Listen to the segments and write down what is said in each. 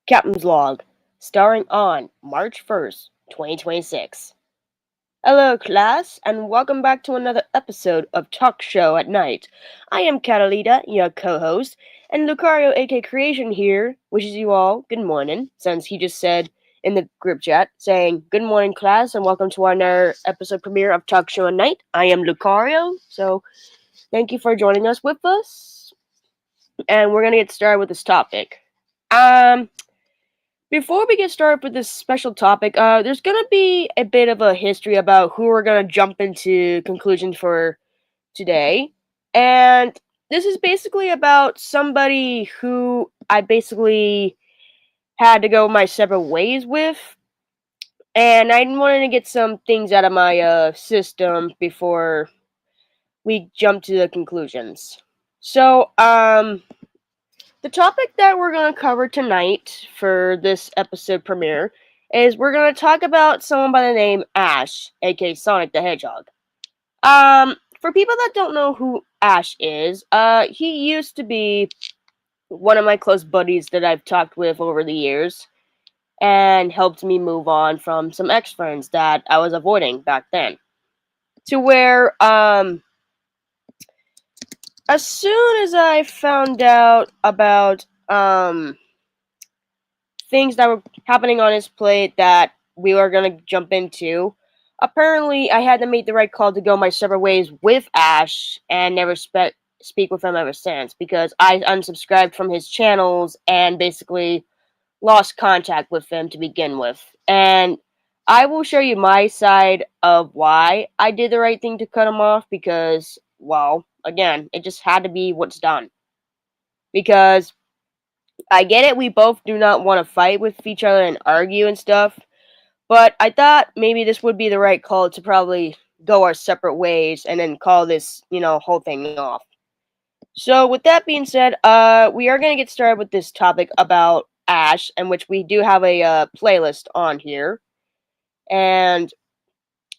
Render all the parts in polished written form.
Captain's Log, starring on March 1st, 2026. Hello, class, and welcome back to another episode of Talkshow at Night. I am Catalina, your co-host, and Lucario AK Creation here wishes you all good morning, since he just said in the group chat, saying, "Good morning, class, and welcome to our episode premiere of Talkshow at Night. I am Lucario, so thank you for joining us with us, and we're going to get started with this topic. Um, Before we get started with this special topic, there's gonna be a bit of a history about who we're gonna jump into conclusions for today, and this is basically about somebody who I basically had to go my separate ways with, and I wanted to get some things out of my system before we jump to the conclusions. So, the topic that we're going to cover tonight for this episode premiere is we're going to talk about someone by the name Ash, aka Sonic the Hedgehog. For people that don't know who Ash is, he used to be one of my close buddies that I've talked with over the years and helped me move on from some ex-friends that I was avoiding back then. To where, as soon as I found out about, things that were happening on his plate that we were going to jump into. Apparently, I had to make the right call to go my separate ways with Ash and never speak with him ever since because I unsubscribed from his channels and basically lost contact with him to begin with. And I will show you my side of why I did the right thing to cut him off because, well, again, it just had to be what's done. Because I get it, we both do not want to fight with each other and argue and stuff, but I thought maybe this would be the right call to probably go our separate ways and then call this, whole thing off. So, with that being said, we are going to get started with this topic about Ash, in which we do have a playlist on here, and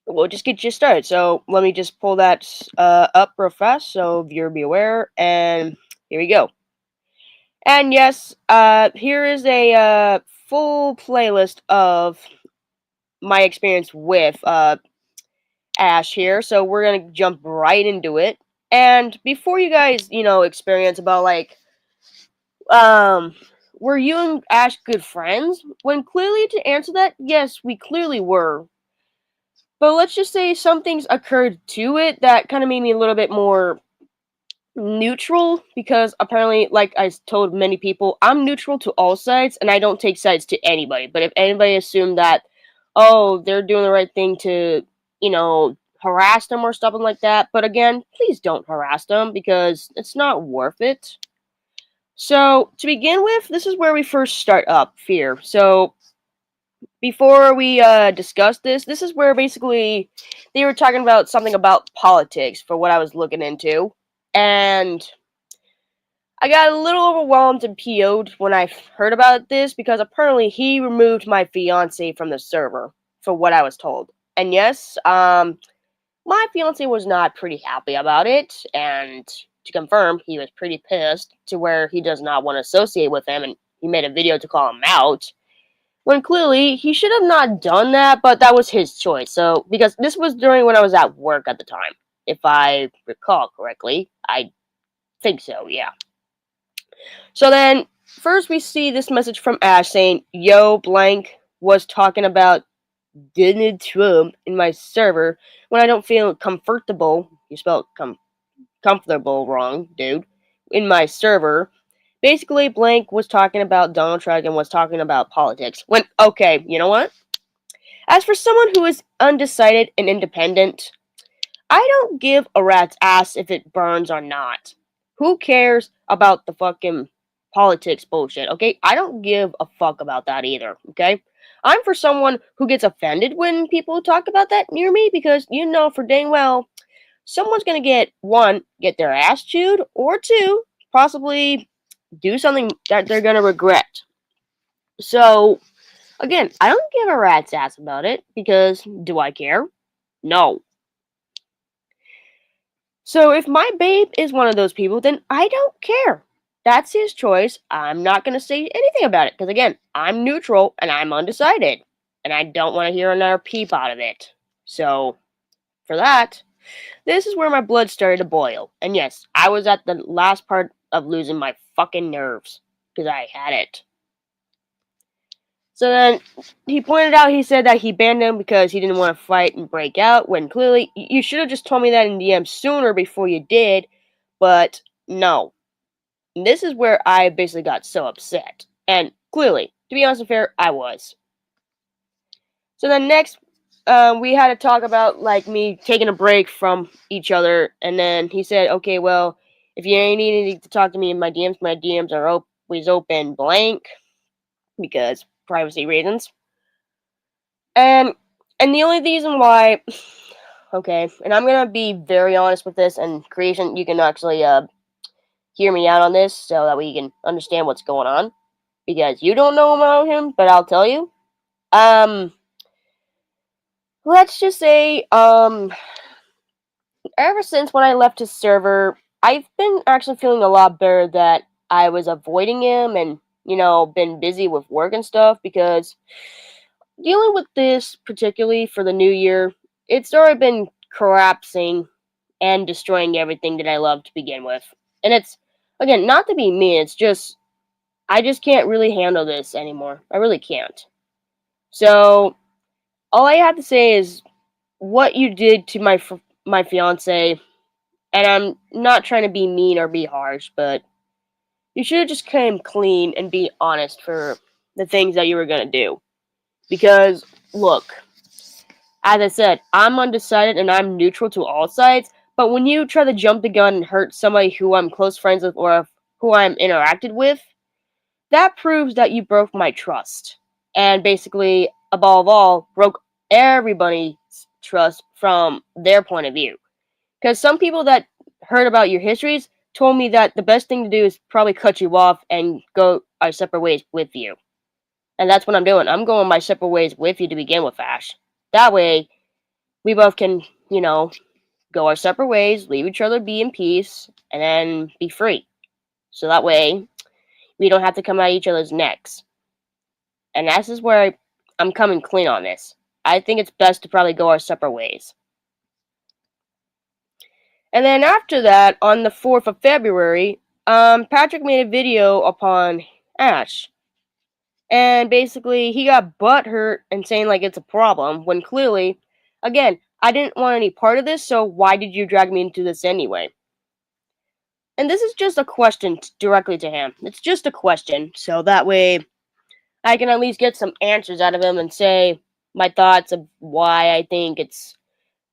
we'll just get you started. So, let me just pull that up real fast so viewer be aware, and here we go. And yes, here is a full playlist of my experience with Ash here. So we're gonna jump right into it. And before you guys, experience about like, were you and Ash good friends? When clearly to answer that, yes, we clearly were. But let's just say some things occurred to it that kind of made me a little bit more neutral because apparently, like I told many people, I'm neutral to all sides and I don't take sides to anybody. But if anybody assumed that, oh, they're doing the right thing to, harass them or something like that, but again, please don't harass them because it's not worth it. So to begin with, this is where we first start up fear. So before we discuss this is where basically they were talking about something about politics for what I was looking into. And I got a little overwhelmed and PO'd when I heard about this because apparently he removed my fiance from the server, for what I was told. And yes, my fiance was not pretty happy about it, and to confirm, he was pretty pissed to where he does not want to associate with him, and he made a video to call him out. When clearly, he should have not done that, but that was his choice. So, because this was during when I was at work at the time, if I recall correctly. I think so, yeah. So then, first we see this message from Ash saying, "Yo, blank was talking about Donald Trump in my server when I don't feel comfortable." You spelled comfortable wrong, dude. In my server. Basically, blank was talking about Donald Trump and was talking about politics. When, okay, you know what? As for someone who is undecided and independent, I don't give a rat's ass if it burns or not. Who cares about the fucking politics bullshit, okay? I don't give a fuck about that either, okay? I'm for someone who gets offended when people talk about that near me because you know for dang well someone's gonna get their ass chewed, or two, possibly do something that they're gonna regret. So, again, I don't give a rat's ass about it because do I care? No. So if my babe is one of those people, then I don't care. that's his choice. I'm not going to say anything about it because, again, I'm neutral and I'm undecided. And I don't want to hear another peep out of it. So, for that, this is where my blood started to boil. And yes, I was at the last part of losing my fucking nerves because I had it. So then he pointed out, he said that he banned him because he didn't want to fight and break out, when clearly you should have just told me that in DM sooner before you did, but no. And this is where I basically got so upset. And clearly, to be honest and fair, I was. So then next, we had to talk about like me taking a break from each other, and then he said, "Okay, well, if you ain't needing to talk to me in my DMs are always open blank because privacy reasons." And the only reason why, okay, and I'm gonna be very honest with this, and Creation, you can actually hear me out on this so that we can understand what's going on because you don't know about him, but I'll tell you. Let's just say, ever since when I left his server, I've been actually feeling a lot better that I was avoiding him and, been busy with work and stuff because dealing with this, particularly for the new year, it's already been collapsing and destroying everything that I love to begin with. And it's, again, not to be mean, it's just, I just can't really handle this anymore. I really can't. So, all I have to say is what you did to my fiance, and I'm not trying to be mean or be harsh, but you should have just came clean and be honest for the things that you were going to do. Because, look, as I said, I'm undecided and I'm neutral to all sides, but when you try to jump the gun and hurt somebody who I'm close friends with or who I'm interacted with, that proves that you broke my trust. And basically, above all, broke everybody's trust from their point of view. Because some people that heard about your histories told me that the best thing to do is probably cut you off and go our separate ways with you. And that's what I'm doing. I'm going my separate ways with you to begin with, Ash. That way, we both can, go our separate ways, leave each other be in peace, and then be free. So that way, we don't have to come at each other's necks. And this is where I'm coming clean on this. I think it's best to probably go our separate ways. And then after that, on the 4th of February, Patrick made a video upon Ash. And basically, he got butthurt and saying, like, it's a problem, when clearly, again, I didn't want any part of this, so why did you drag me into this anyway? And this is just a question directly to him. It's just a question, so that way I can at least get some answers out of him and say my thoughts of why I think it's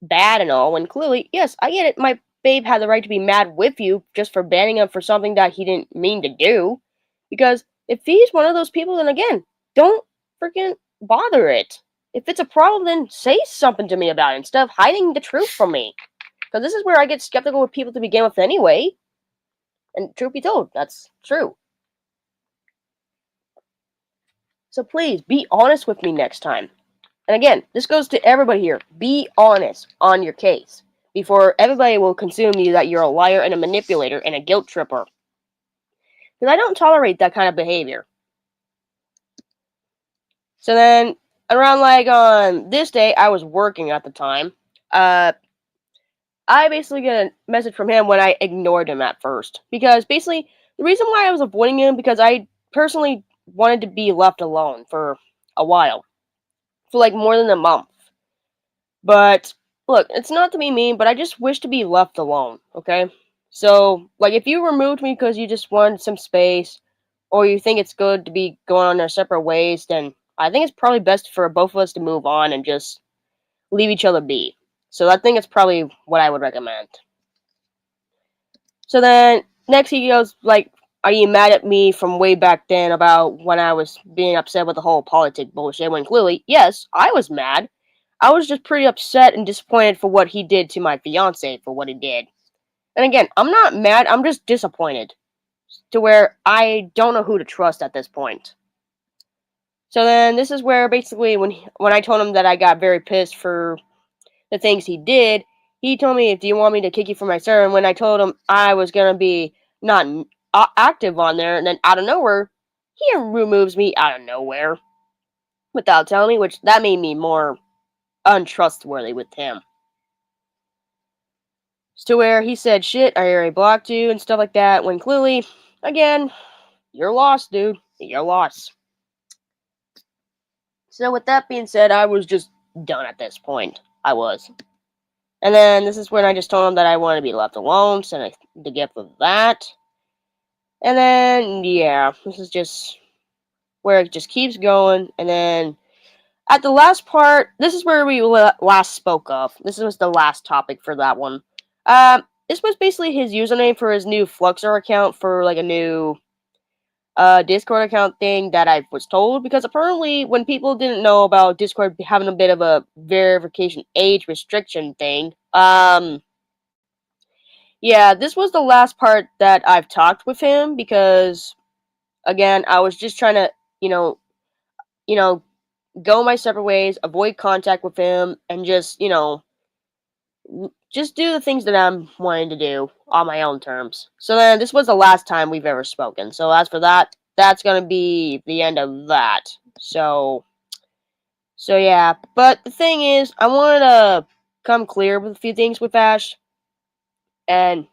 bad and all, when clearly, yes, I get it, my babe had the right to be mad with you just for banning him for something that he didn't mean to do. Because if he's one of those people, then again, don't freaking bother it. If it's a problem, then say something to me about it instead of hiding the truth from me. Because this is where I get skeptical with people to begin with anyway. And truth be told, that's true. So please, be honest with me next time. And again, this goes to everybody here. Be honest on your case before everybody will consume you that you're a liar and a manipulator and a guilt tripper. Because I don't tolerate that kind of behavior. So then, around like on this day, I was working at the time. I basically get a message from him when I ignored him at first. Because basically, the reason why I was avoiding him, because I personally wanted to be left alone for a while. For like more than a month. But look, it's not to be mean, but I just wish to be left alone, okay? So, like, if you removed me because you just wanted some space, or you think it's good to be going on our separate ways, then I think it's probably best for both of us to move on and just leave each other be. So I think it's probably what I would recommend. So then, next he goes, like, are you mad at me from way back then about when I was being upset with the whole politic bullshit? When clearly, yes, I was mad. I was just pretty upset and disappointed for what he did to my fiance for what he did. And again, I'm not mad, I'm just disappointed. To where I don't know who to trust at this point. So then this is where basically when I told him that I got very pissed for the things he did, he told me, "Do you want me to kick you from my server?" And when I told him I was gonna be not active on there, and then out of nowhere, he removes me out of nowhere without telling me, which that made me more untrustworthy with him. To where he said, shit, I already blocked you and stuff like that, when clearly, again, you're lost, dude. You're lost. So with that being said, I was just done at this point. I was. And then this is when I just told him that I wanted to be left alone, sent the gift of that. And then, yeah, this is just where it just keeps going. And then at the last part, this is where we last spoke of. This was the last topic for that one. This was basically his username for his new Fluxer account for like a new Discord account thing that I was told, because apparently when people didn't know about Discord having a bit of a verification age restriction thing, yeah, this was the last part that I've talked with him, because again, I was just trying to, you know, you know, go my separate ways, avoid contact with him, and just, just do the things that I'm wanting to do on my own terms. So then, this was the last time we've ever spoken. So as for that, that's gonna be the end of that. So yeah. But the thing is, I wanted to come clear with a few things with Ash, and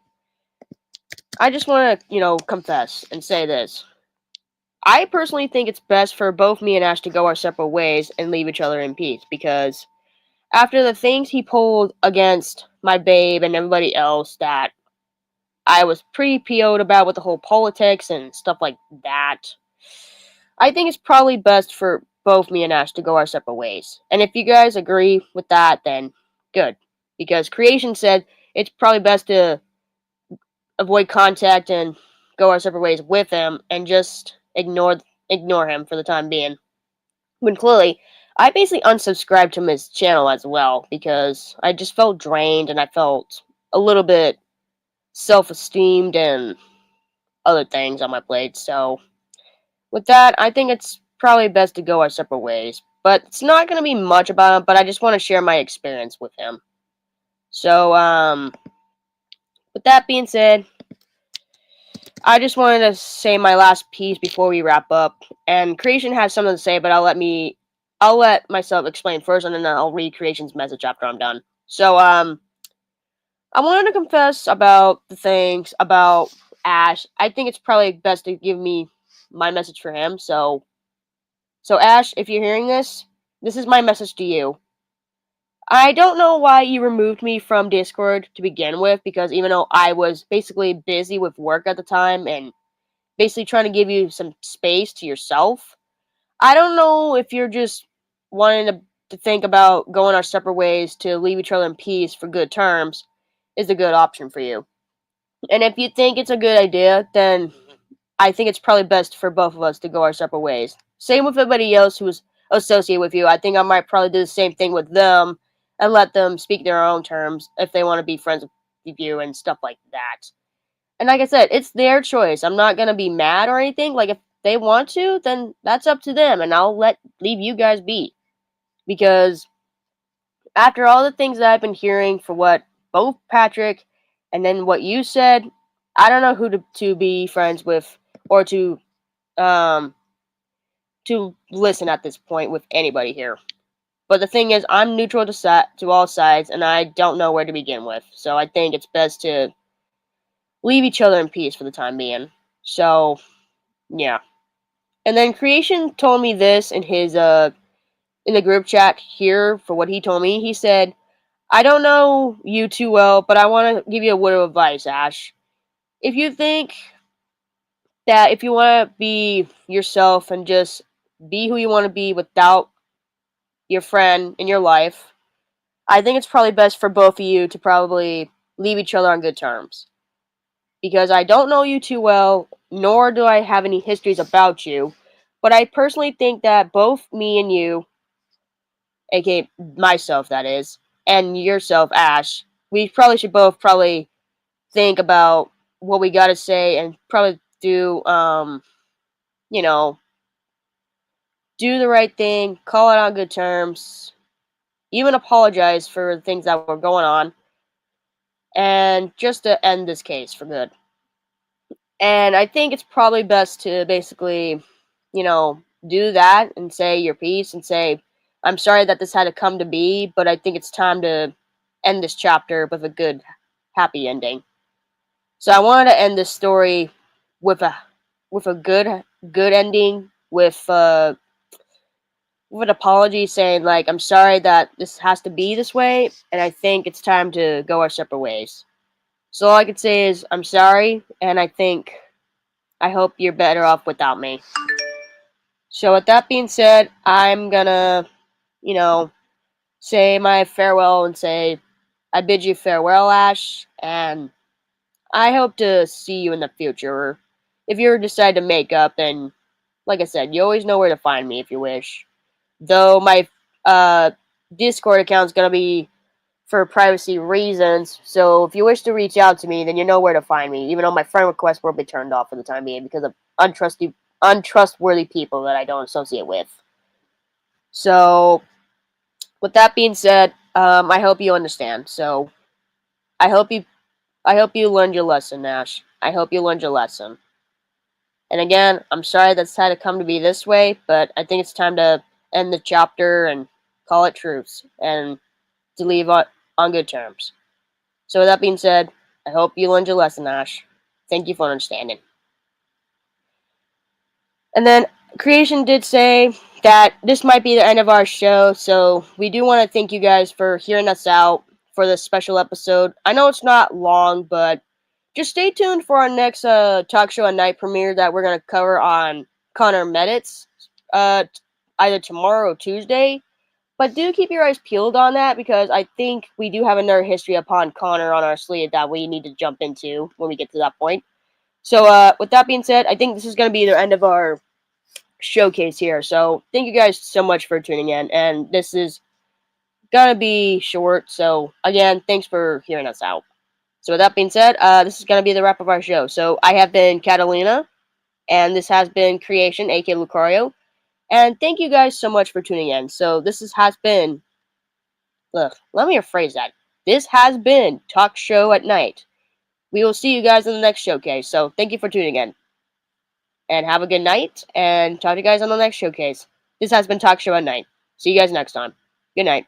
I just want to, confess and say this. I personally think it's best for both me and Ash to go our separate ways and leave each other in peace, because after the things he pulled against my babe and everybody else that I was pretty PO'd about with the whole politics and stuff like that, I think it's probably best for both me and Ash to go our separate ways. And if you guys agree with that, then good. Because Creation said it's probably best to avoid contact and go our separate ways with him and just ignore him for the time being. When clearly, I basically unsubscribed from his channel as well, because I just felt drained and I felt a little bit self-esteemed and other things on my plate. So with that, I think it's probably best to go our separate ways. But it's not going to be much about him, but I just want to share my experience with him. So, with that being said, I just wanted to say my last piece before we wrap up. And Creation has something to say, but I'll let myself explain first, and then I'll read Creation's message after I'm done. So, I wanted to confess about the things about Ash. I think it's probably best to give me my message for him. So Ash, if you're hearing this, this is my message to you. I don't know why you removed me from Discord to begin with, because even though I was basically busy with work at the time and basically trying to give you some space to yourself, I don't know if you're just wanting to think about going our separate ways to leave each other in peace for good terms is a good option for you. And if you think it's a good idea, then I think it's probably best for both of us to go our separate ways. Same with everybody else who's associated with you. I think I might probably do the same thing with them and let them speak their own terms if they want to be friends with you and stuff like that. And like I said, it's their choice. I'm not gonna be mad or anything. Like, if they want to, then that's up to them, and I'll leave you guys be. Because after all the things that I've been hearing for what both Patrick and then what you said, I don't know who to be friends with, or um to listen at this point with anybody here. But the thing is, I'm neutral to all sides, and I don't know where to begin with. So I think it's best to leave each other in peace for the time being. So yeah. And then Creation told me this in his in the group chat here for what he told me. He said, I don't know you too well, but I want to give you a word of advice, Ash. If you think that if you want to be yourself and just be who you want to be without your friend in your life, I think it's probably best for both of you to probably leave each other on good terms. Because I don't know you too well, nor do I have any histories about you, but I personally think that both me and you, aka myself that is, and yourself, Ash, we probably should both probably think about what we gotta say and probably do, you know, do the right thing, call it on good terms, even apologize for the things that were going on, and just to end this case for good. And I think it's probably best to basically, do that and say your piece and say, I'm sorry that this had to come to be, but I think it's time to end this chapter with a good, happy ending. So I wanted to end this story with a good ending with an apology saying like I'm sorry that this has to be this way, and I think it's time to go our separate ways. So all I can say is I'm sorry, and I hope you're better off without me. So with that being said, I'm gonna, you know, say my farewell and say I bid you farewell, Ash, and I hope to see you in the future. If you ever decide to make up, then like I said, you always know where to find me if you wish. Though my uh, Discord account's gonna be for privacy reasons, so if you wish to reach out to me, then you know where to find me. Even though my friend request will be turned off for the time being because of untrustworthy people that I don't associate with. So, with that being said, I hope you understand. So, I hope you I hope you learned your lesson, Nash. I hope you learned your lesson. And again, I'm sorry that's had to come to be this way, but I think it's time to end the chapter and call it truce and to leave on good terms. So with that being said, I hope you learned your lesson, Ash. Thank you for understanding. And then Creation did say that this might be the end of our show, so we do want to thank you guys for hearing us out for this special episode. I know it's not long, but just stay tuned for our next talk show at night premiere that we're gonna cover on Connor Meditz, uh, either tomorrow or Tuesday. But do keep your eyes peeled on that because I think we do have another history upon Connor on our sleeve that we need to jump into when we get to that point. So, with that being said, I think this is going to be the end of our showcase here. So, thank you guys so much for tuning in. And this is going to be short. So, again, thanks for hearing us out. So, with that being said, this is going to be the wrap of our show. So, I have been Catalina, and this has been Creation, aka Lucario. And thank you guys so much for tuning in. So, has been. Look, let me rephrase that. This has been Talk Show at Night. We will see you guys in the next showcase. So thank you for tuning in. And have a good night. And talk to you guys on the next showcase. This has been Talk Show at Night. See you guys next time. Good night.